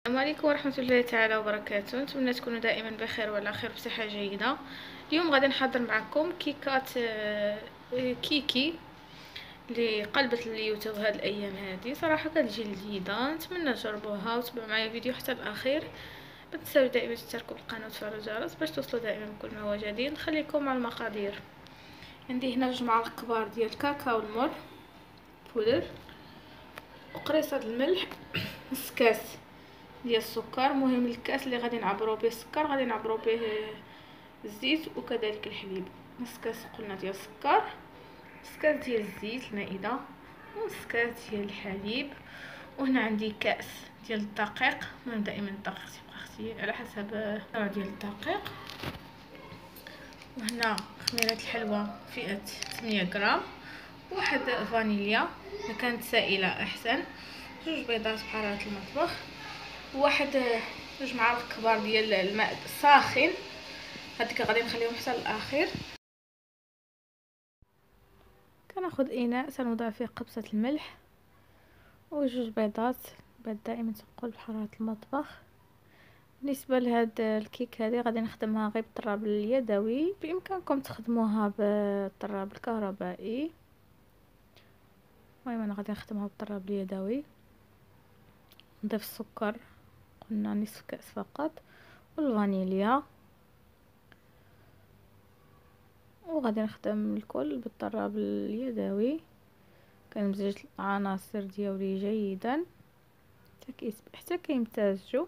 السلام عليكم ورحمة الله تعالى وبركاته. نتمنى تكونوا دائما بخير وعلى خير بصحة جيدة. اليوم غادي نحضر معكم كيكات كيكي اللي قلبت اليوتيوب هاد الايام هادي. صراحه كتجي لذيذه، نتمنى تجربوها وتبعوا معايا الفيديو حتى الاخير. ما تنساوش دائما تشتركوا بالقناه وتفعلوا الجرس باش توصلوا دائما بكل ما هو جديد. نخليكم مع المقادير. عندي هنا 2 معالق كبار ديال الكاكاو المر بودر، وقريصه الملح، نص كاس ديال السكر. مهم الكاس اللي غادي نعبروا به السكر غادي نعبروا به الزيت وكذلك الحليب. نص كاس قلنا ديال السكر، نص كاس ديال الزيت المائده، ونص كاس ديال الحليب. وهنا عندي كاس ديال الدقيق. المهم دائما الدقيق تيبقى اختي على حسب النوع ديال الدقيق. وهنا خميره الحلوى فئه 8 غرام، واحد فانيليا اذا كانت سائله احسن، 2 بيضات بحراره المطبخ، وواحد 2 معالق كبار ديال الماء ساخن. هذيك غادي نخليهم حتى الاخير. كناخذ اناء سنوضع فيه قبصه الملح و2 بيضات. البيض دائما تنقل بحراره المطبخ. بالنسبه لهاد الكيك هذه غادي نخدمها غير بالطراب اليدوي، بامكانكم تخدموها بالطراب الكهربائي. المهم انا غادي نخدمها بالطراب اليدوي. نضيف السكر، قلنا نصف كاس فقط، والفانيليا، وغادي نخدم الكل بالطراب اليدوي. كنمزج العناصر ديالي جيدا حتى كيمتزجوا.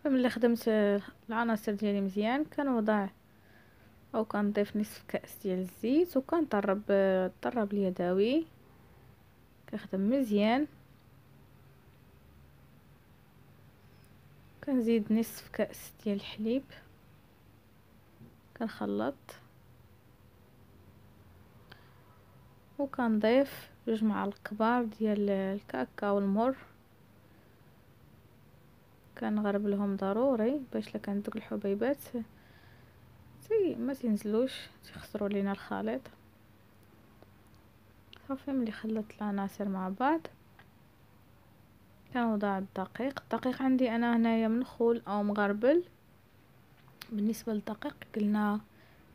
فملي خدمت العناصر ديالي مزيان كنوضع او كنضيف نصف كاس ديال الزيت وكنطرب الطراب اليدوي. كنخدم مزيان. كنزيد نصف كاس ديال الحليب، كنخلط، وكنضيف 2 معالق كبار ديال الكاكاو المر. كنغرب لهم ضروري باش لكان دوك الحبيبات ما تنزلوش تخسروا لينا الخليط. صافي ملي خلطت العناصر مع بعض كنوضع الدقيق عندي انا هنايا منخول او مغربل. بالنسبه للدقيق قلنا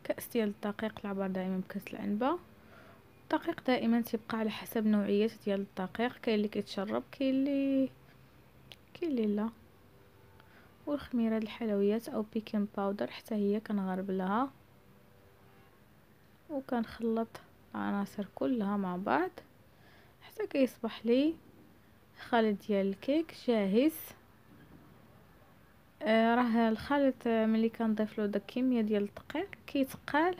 كاس ديال الدقيق، العبار دائما بكاس العنبه. الدقيق دائما تيبقى على حسب نوعيه ديال الدقيق، كاين اللي كيتشرب كاين اللي لا. والخميره الحلويات او بيكين باودر حتى هي كنغرب لها، وكنخلط العناصر كلها مع بعض حتى كيصبح لي الخليط ديال الكيك جاهز. راه الخليط ملي كنضيف له داك الكميه ديال الدقيق كيتقال،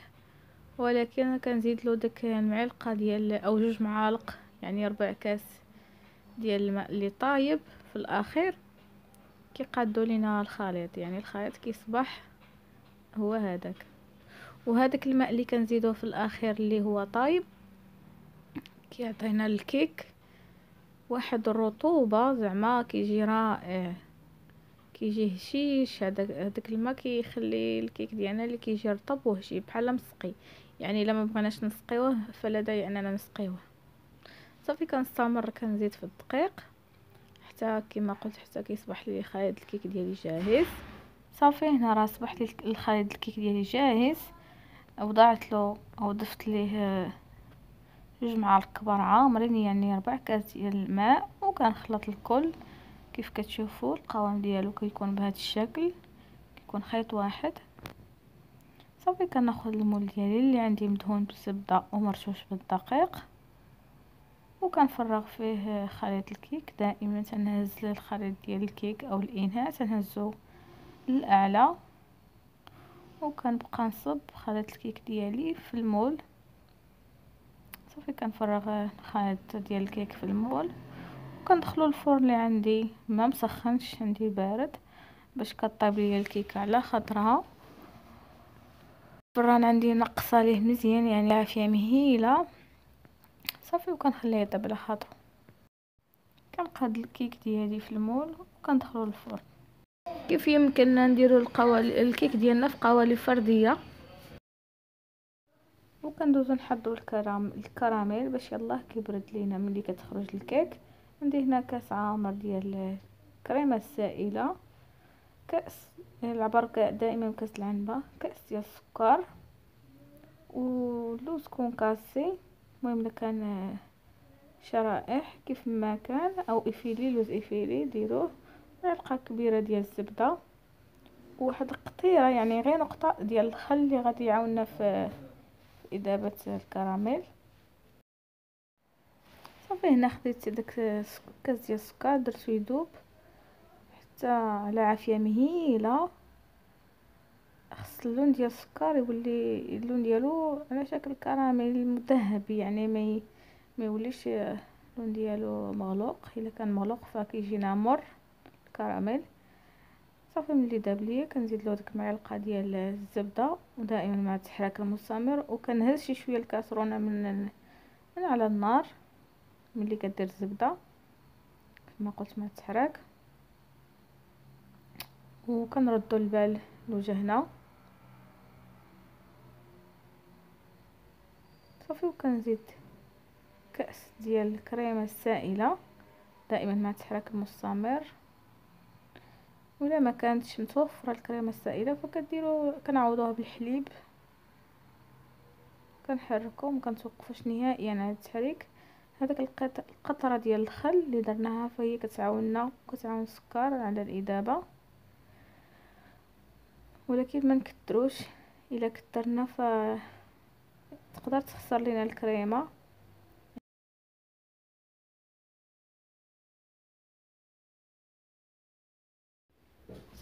ولكن انا كنزيد له داك المعلقه ديال او 2 معالق يعني ربع كاس ديال الماء اللي طايب في الاخير كيقادوا لينا الخليط. يعني الخليط كيصبح هو هذاك. وهذاك الماء اللي كنزيدوه في الاخير اللي هو طايب كيعطينا الكيك واحد الرطوبه زعما كيجي رائع، كيجي هشيش. هذاك الماء كيخلي الكيك ديالنا اللي كيجي رطب وهشي بحال مسقي. يعني الا ما بغيناش نسقيوه فلا داعي اننا نسقيوه. صافي كنستمر كنزيد في الدقيق حتى كما قلت حتى كيصبح لي خليط الكيك ديالي جاهز. صافي هنا راه صبح لي الخليط الكيك ديالي جاهز. وضعت له او ضفت ليه 2 معالق كبار عامرين يعني 4 كاس ديال الماء، وكنخلط الكل. كيف كتشوفوا القوام ديالو كيكون بهذا الشكل، كيكون خيط واحد. صافي كناخذ المول ديالي اللي عندي مدهون بالزبده ومرشوش بالدقيق، وكنفرغ فيه خليط الكيك. دائما تنهز الخليط ديال الكيك او الاناء تنهزو للاعلى، وكنبقى نصب خليط الكيك ديالي في المول. صافي كنفرغ الخليط ديال الكيك في المول، وكندخلو الفرن اللي عندي ما مسخنش، عندي بارد باش كطيب ليا الكيكه على خاطرها. الفران عندي نقصه ليه مزيان، يعني عافيه مهيله صافي، وكنخليه يطيب على خاطرو. كنقاد الكيك ديالي في المول وكندخلو للفرن. كيف يمكننا نديرو الكيك ديالنا في قوالب فرديه، وكندوزو نحضرو الكراميل باش يلاه كيبرد لينا. ملي كتخرج الكيك عندي هنا كاس عامر ديال الكريمه السائله، كاس العبر دائما كاس العنبه، كاس ديال السكر، ولوز كونكاسي. المهم الا كان شرائح كيف ما كان، او افيلي، لوز افيلي ديروه، معلقه كبيره ديال الزبده، وواحد القطيره يعني غير نقطه ديال الخل اللي غادي يعاوننا في اذابه الكراميل. صافي هنا خديت داك كاس ديال السكر درتو يذوب حتى على عافيه مهيله. خص اللون ديال السكر يولي اللون ديالو على شكل كراميل مذهبي، يعني ما يوليش اللون ديالو مغلوق. الا كان مغلوق فكيجينا مر الكراميل. صافي ملي داب ليا كنزيد له ديك معلقه ديال الزبده، ودائما مع التحراك المستمر، وكنهز شي شويه الكاسرونه من على النار. ملي كدير الزبده كما قلت مع التحراك، وكنردو البال لوجهنا. صافي وكنزيد كأس ديال الكريمه السائله دائما مع التحراك المستمر. ولا ما كانتش متوفره الكريمه السائله فكديروا كنعوضوها بالحليب، كنحركو ما كنتوقفوش نهائيا على التحريك. هذاك القطره ديال الخل اللي درناها فهي كتعاوننا وكتعاون السكر على الاذابه، ولكن ما نكتروش. الا كترنا ف تقدر تخسر لينا الكريمه.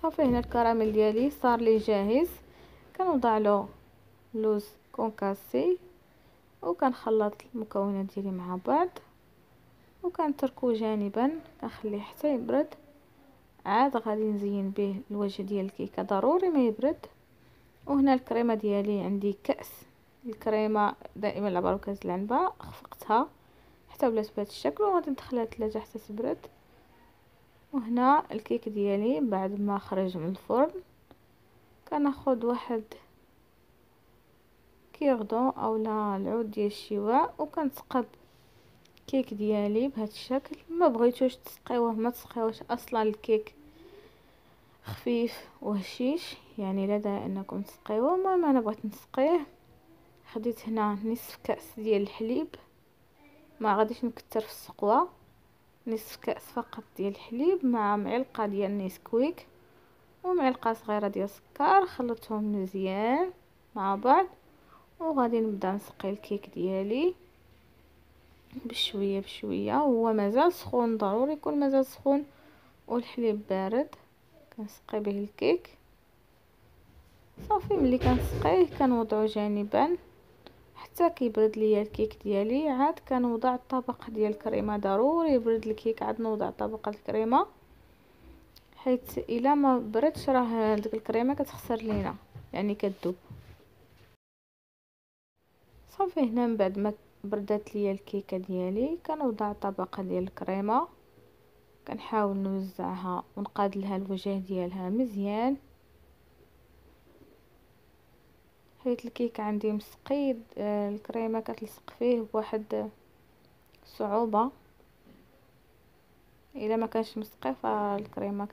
صافي هنا الكراميل ديالي صار لي جاهز. كنوضع له لوز كونكاسي وكنخلط المكونات ديالي مع بعض وكنتركو جانبا، كنخليه حتى يبرد. عاد غادي نزين به الوجه ديال الكيكه، ضروري ما يبرد. وهنا الكريمه ديالي عندي كاس الكريمه دائما العبر وكاس العنبه، خفقتها حتى ولات بهذا الشكل وغادي ندخلها الثلاجه حتى تبرد. وهنا الكيك ديالي بعد ما خرج من الفرن، كناخذ واحد كيردون اولا العود ديال الشواء وكنتقب الكيك ديالي بهذا الشكل. ما بغيتوش تسقيوه ما تسقيوش، اصلا الكيك خفيف وهشيش، يعني لا داعي انكم تسقيوه. المهم انا بغيت نسقيه، خديت هنا نصف كاس ديال الحليب، ما غاديش نكتر في السقوه، نصف كاس فقط ديال الحليب مع معلقه ديال نيسكويك ومعلقه صغيره ديال السكر، خلطتهم مزيان مع بعض. وغادي نبدا نسقي الكيك ديالي بشويه بشويه، وهو مازال سخون، ضروري يكون مازال سخون والحليب بارد. كنسقي به الكيك. صافي ملي كنسقيه كنوضعو جانبا حتى كيبرد ليا الكيك ديالي. عاد كنوضع الطبق ديال الكريمه، ضروري يبرد الكيك عاد نوضع طبقه الكريمه، حيت الا ما بردش راه ديك الكريمه كتخسر لينا، يعني كتذوب. صافي هنا من بعد ما بردات ليا الكيكه ديالي كنوضع طبقه ديال الكريمه، كنحاول نوزعها ونقاد لها الوجه ديالها مزيان، حيت الكيك عندي مسقي. الكريمه كتلصق فيه بواحد صعوبه، الا ما كانش مسقي فالكريمه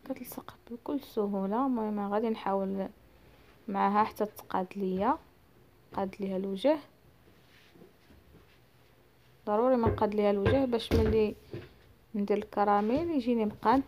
كتلصق بكل سهوله. المهم غادي نحاول معها حتى تقاد ليا، قاد ليها الوجه. ضروري ما نقاد ليها الوجه باش ملي ندير الكراميل يجيني مقاد.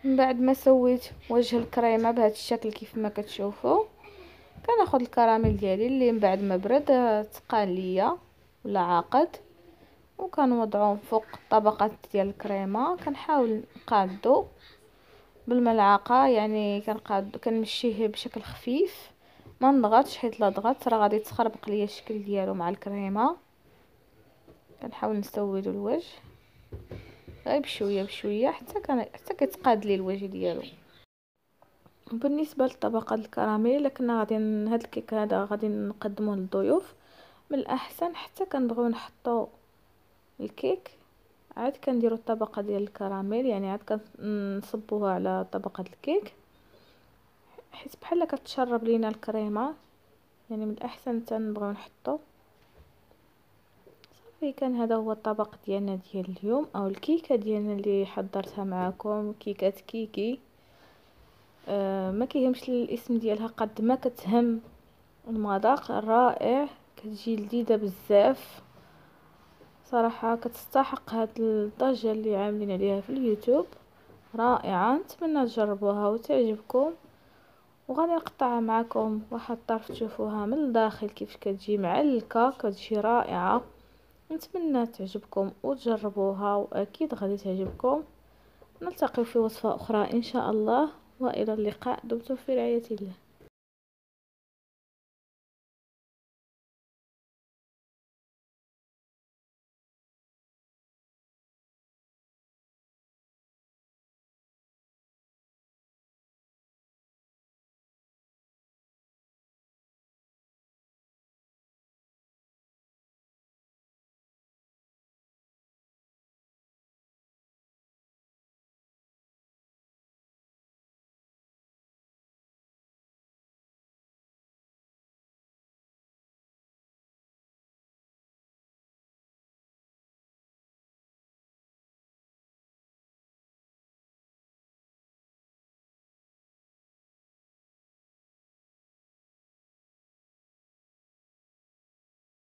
من بعد ما سويت وجه الكريمه بهذا الشكل كيف ما كتشوفوا، كناخذ الكراميل ديالي اللي من بعد ما برد تقال ليا، ولا عاقد، وكنوضعوهم فوق طبقة ديال الكريمه. كنحاول نقادو بالملعقه، يعني كنمشيه بشكل خفيف، ما نضغطش، حيت لا ضغطت راه غادي تخربق ليا الشكل ديالو مع الكريمه. كنحاول نسودو الوجه غير بشويه بشويه حتى كيتقاد لي الوجه ديالو. بالنسبه لطبقه الكراميل، الا كنا غادي هاد الكيك هذا غادي نقدموه للضيوف، من الاحسن حتى كنبغيو نحطو الكيك عاد كنديروا الطبقه ديال الكراميل، يعني عاد كنصبوها على طبقه الكيك، حيت بحال كتشرب لينا الكريمه. يعني من الاحسن تنبغيو نحطو. صافي، كان هذا هو الطبق ديالنا ديال اليوم، او الكيكه ديالنا اللي حضرتها معكم، كيكات كيكي. ما كيهمش الاسم ديالها قد ما كتهم المذاق رائع، كتجي لذيذه بزاف صراحه، كتستحق هاد الضجه اللي عاملين عليها في اليوتيوب. رائعه، نتمنى تجربوها وتعجبكم. وغادي نقطعها معكم واحد الطرف تشوفوها من الداخل كيف كتجي معلكه، كتجي رائعه. نتمنى تعجبكم وتجربوها، واكيد غادي تعجبكم. نلتقي في وصفه اخرى ان شاء الله، والى اللقاء. دمتم في رعايه الله.